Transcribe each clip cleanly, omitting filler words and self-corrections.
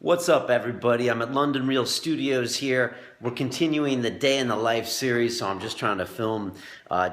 What's up, everybody? I'm at London Real Studios here. We're continuing the Day in the Life series, so I'm just trying to film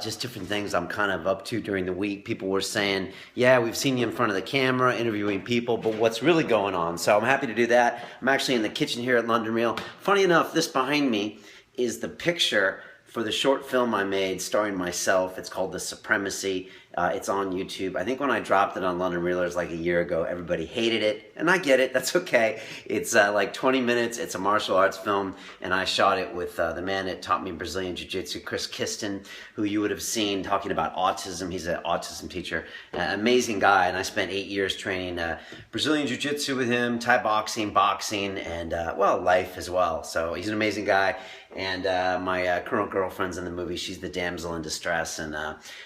just different things I'm kind of up to during the week. People were saying, yeah, we've seen you in front of the camera interviewing people, but what's really going on? So I'm happy to do that. I'm actually in the kitchen here at London Real. Funny enough, this behind me is the picture for the short film I made starring myself. It's called The Supremacy. It's on YouTube. I think when I dropped it on London Reelers like a year ago, everybody hated it, and I get it. That's okay. It's like 20 minutes. It's a martial arts film, and I shot it with the man that taught me Brazilian Jiu-Jitsu, Chris Kiston, who you would have seen talking about autism. He's an autism teacher, amazing guy, and I spent 8 years training Brazilian Jiu-Jitsu with him, Thai boxing, and well, life as well. So he's an amazing guy. And my current girlfriend's in the movie. She's the damsel in distress, and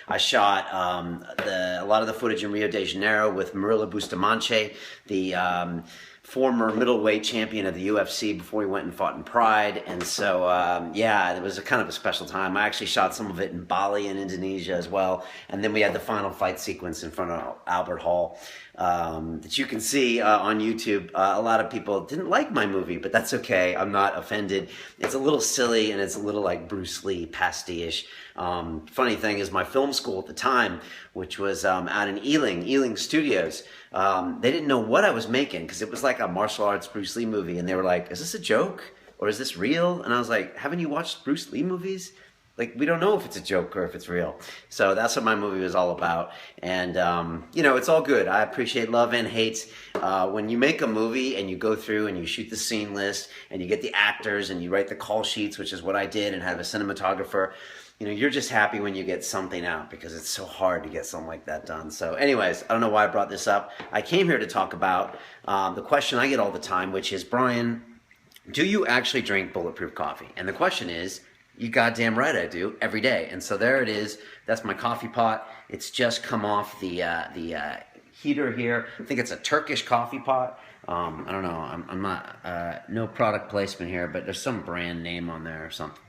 I shot a lot of the footage in Rio de Janeiro with Murilo Bustamante, the former middleweight champion of the UFC before he went and fought in Pride. And so, yeah, it was a kind of a special time. I actually shot some of it in Bali in Indonesia as well. And then we had the final fight sequence in front of Albert Hall that you can see on YouTube. A lot of people didn't like my movie, but that's okay. I'm not offended. It's a little silly, and it's a little like Bruce Lee, pasty-ish. Funny thing is, my film school at the time, which was out in Ealing Studios, they didn't know what I was making because it was like a martial arts Bruce Lee movie, and they were like, is this a joke or is this real? And I was like, haven't you watched Bruce Lee movies? Like, we don't know if it's a joke or if it's real. So that's what my movie was all about. And, you know, it's all good. I appreciate love and hate. When you make a movie and you go through and you shoot the scene list and you get the actors and you write the call sheets, which is what I did, and have a cinematographer, you know, you're just happy when you get something out because it's so hard to get something like that done. So anyways, I don't know why I brought this up. I came here to talk about the question I get all the time, which is, Brian, do you actually drink Bulletproof coffee? And the question is, you goddamn right I do, every day. And so there it is. That's my coffee pot. It's just come off the heater here. I think it's a Turkish coffee pot. I don't know. I'm not, no product placement here, but there's some brand name on there or something.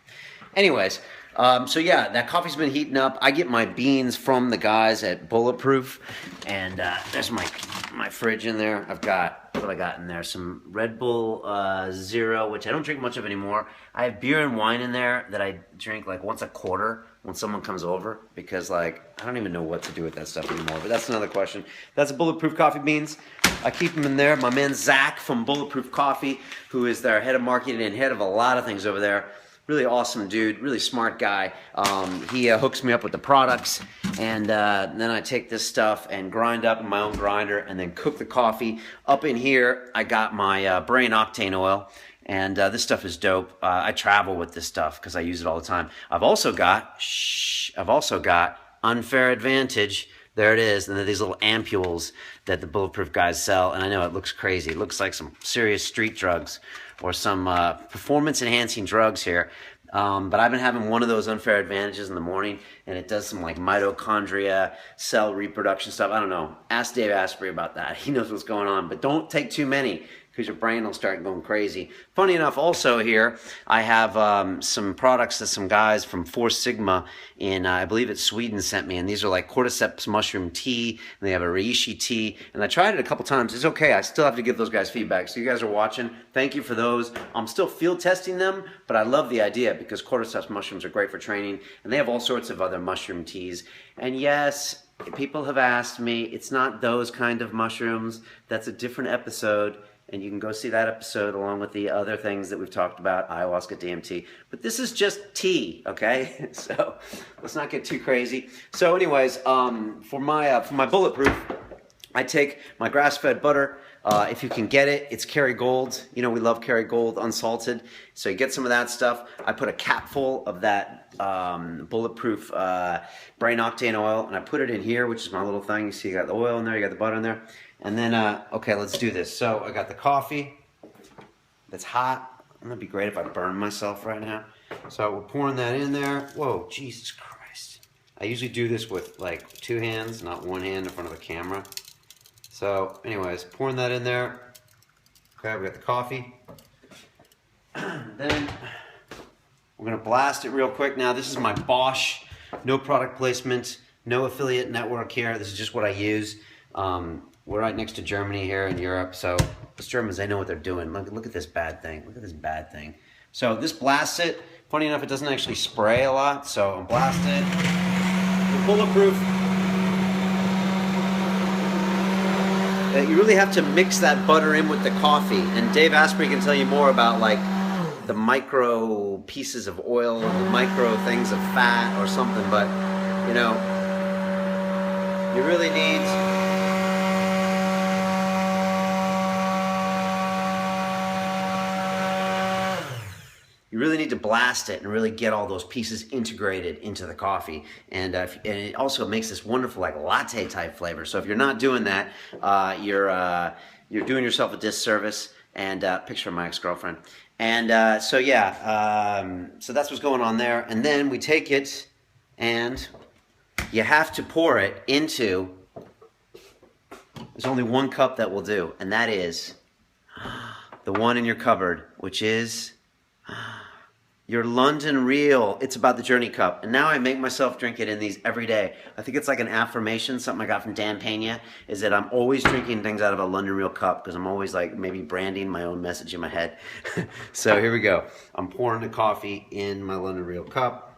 Anyways, so yeah, that coffee's been heating up. I get my beans from the guys at Bulletproof, and there's my fridge in there. I've got, what I got in there? Some Red Bull Zero, which I don't drink much of anymore. I have beer and wine in there that I drink like once a quarter when someone comes over, because like, I don't even know what to do with that stuff anymore, but that's another question. That's a Bulletproof coffee beans. I keep them in there. My man Zach from Bulletproof Coffee, who is their head of marketing and head of a lot of things over there. Really awesome dude, really smart guy. He hooks me up with the products, and then I take this stuff and grind up in my own grinder and then cook the coffee. Up in here, I got my brain octane oil, and this stuff is dope. I travel with this stuff because I use it all the time. I've also got Unfair Advantage. There it is, and then these little ampules that the Bulletproof guys sell, and I know it looks crazy. It looks like some serious street drugs or some performance-enhancing drugs here. But I've been having one of those Unfair Advantages in the morning, and it does some like mitochondria, cell reproduction stuff. I don't know. Ask Dave Asprey about that. He knows what's going on. But don't take too many, because your brain will start going crazy. Funny enough, also here, I have some products that some guys from Four Sigma in, I believe it's Sweden, sent me. And these are like cordyceps mushroom tea, and they have a reishi tea. And I tried it a couple times. It's okay. I still have to give those guys feedback. So you guys are watching. Thank you for those. I'm still field testing them, but I love the idea because cordyceps mushrooms are great for training. And they have all sorts of other mushroom teas. And yes, people have asked me, it's not those kind of mushrooms. That's a different episode. And you can go see that episode along with the other things that we've talked about, ayahuasca, DMT. But this is just tea, okay? So let's not get too crazy. So anyways, for my Bulletproof, I take my grass-fed butter. If you can get it, it's Kerrygold. You know, we love Kerrygold unsalted. So you get some of that stuff. I put a capful of that Bulletproof brain octane oil, and I put it in here, which is my little thing. You see, you got the oil in there, you got the butter in there. And then, okay, let's do this. So I got the coffee that's hot. It'd be great if I burned myself right now. So we're pouring that in there. Whoa, Jesus Christ. I usually do this with like two hands, not one hand in front of the camera. So anyways, pouring that in there. Okay, we got the coffee. Then we're gonna blast it real quick. Now this is my Bosch, no product placement, no affiliate network here. This is just what I use. We're right next to Germany here in Europe, so Those Germans, they know what they're doing. Look at this bad thing. Look at this bad thing. So this blasts it. Funny enough, it doesn't actually spray a lot, so I'm blasted. We're bulletproof. You really have to mix that butter in with the coffee. And Dave Asprey can tell you more about like the micro pieces of oil and the micro things of fat or something, but you know, you really need to blast it and really get all those pieces integrated into the coffee, and it also makes this wonderful like latte type flavor. So if you're not doing that, you're doing yourself a disservice. And picture of my ex-girlfriend. And so yeah, so that's what's going on there. And then we take it, and you have to pour it into. There's only one cup that will do, and that is the one in your cupboard, which is your London Real. It's About the Journey cup. And now I make myself drink it in these every day. I think it's like an affirmation, something I got from Dan Pena, is that I'm always drinking things out of a London Real cup, because I'm always like maybe branding my own message in my head. So here we go. I'm pouring the coffee in my London Real cup.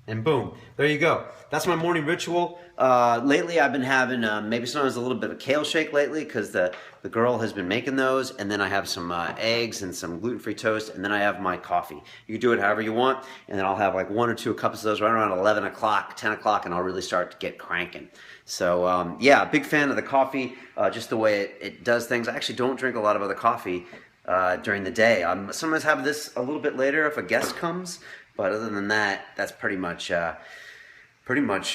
And boom, there you go. That's my morning ritual. Lately I've been having, maybe sometimes a little bit of a kale shake lately, because the girl has been making those, and then I have some eggs and some gluten-free toast, and then I have my coffee. You can do it however you want, and then I'll have like 1 or 2 cups of those right around 11 o'clock, 10 o'clock, and I'll really start to get cranking. So yeah, big fan of the coffee, just the way it does things. I actually don't drink a lot of other coffee during the day. I'm sometimes have this a little bit later if a guest comes, but other than that, that's pretty much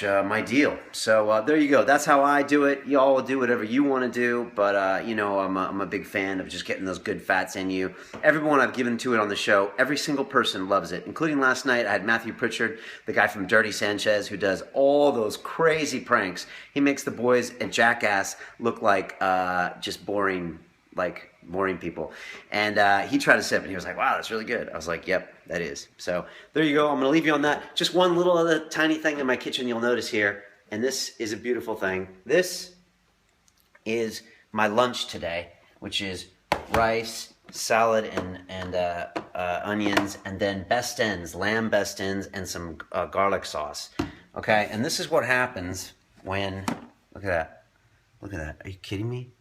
my deal. So there you go. That's how I do it. Y'all will do whatever you want to do, but you know, I'm a big fan of just getting those good fats in you. Everyone I've given to it on the show, every single person loves it, including last night. I had Matthew Pritchard, the guy from Dirty Sanchez, who does all those crazy pranks. He makes the boys and Jackass look like just boring people. And he tried a sip and he was like, wow, that's really good. I was like, yep, that is. So there you go. I'm going to leave you on that. Just one little other tiny thing in my kitchen you'll notice here. And this is a beautiful thing. This is my lunch today, which is rice, salad, and onions, and then best ends, lamb best ends, and some garlic sauce. Okay, and this is what happens when, look at that. Look at that. Are you kidding me?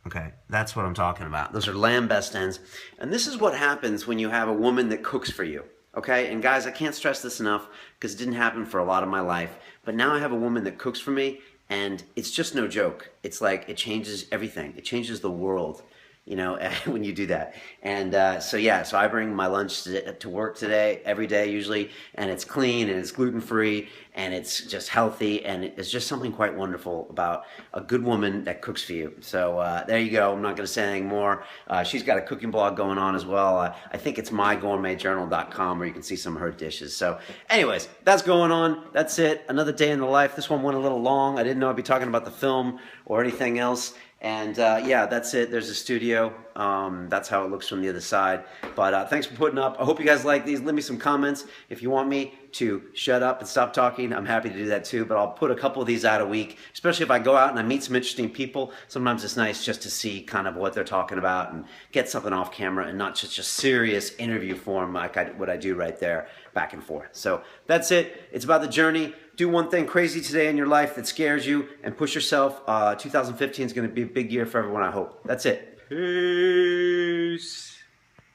Okay, that's what I'm talking about. Those are lamb best ends. And this is what happens when you have a woman that cooks for you. Okay, and guys, I can't stress this enough, because it didn't happen for a lot of my life. But now I have a woman that cooks for me, and it's just no joke. It's like, it changes everything. It changes the world, you know, when you do that. And so yeah, so I bring my lunch to work today, every day usually, and it's clean, and it's gluten-free, and it's just healthy, and it's just something quite wonderful about a good woman that cooks for you. So there you go. I'm not going to say anything more. She's got a cooking blog going on as well. I think it's mygourmetjournal.com, where you can see some of her dishes. So anyways, that's going on. That's it. Another day in the life. This one went a little long. I didn't know I'd be talking about the film or anything else. And yeah, that's it. There's a studio. That's how it looks from the other side. But thanks for putting up. I hope you guys like these. Leave me some comments. If you want me to shut up and stop talking, I'm happy to do that too. But I'll put a couple of these out a week, especially if I go out and I meet some interesting people. Sometimes it's nice just to see kind of what they're talking about and get something off camera, and not just a serious interview form like what I do right there, back and forth. So that's it. It's about the journey. Do one thing crazy today in your life that scares you, and push yourself. 2015 is going to be a big year for everyone, I hope. That's it. Peace.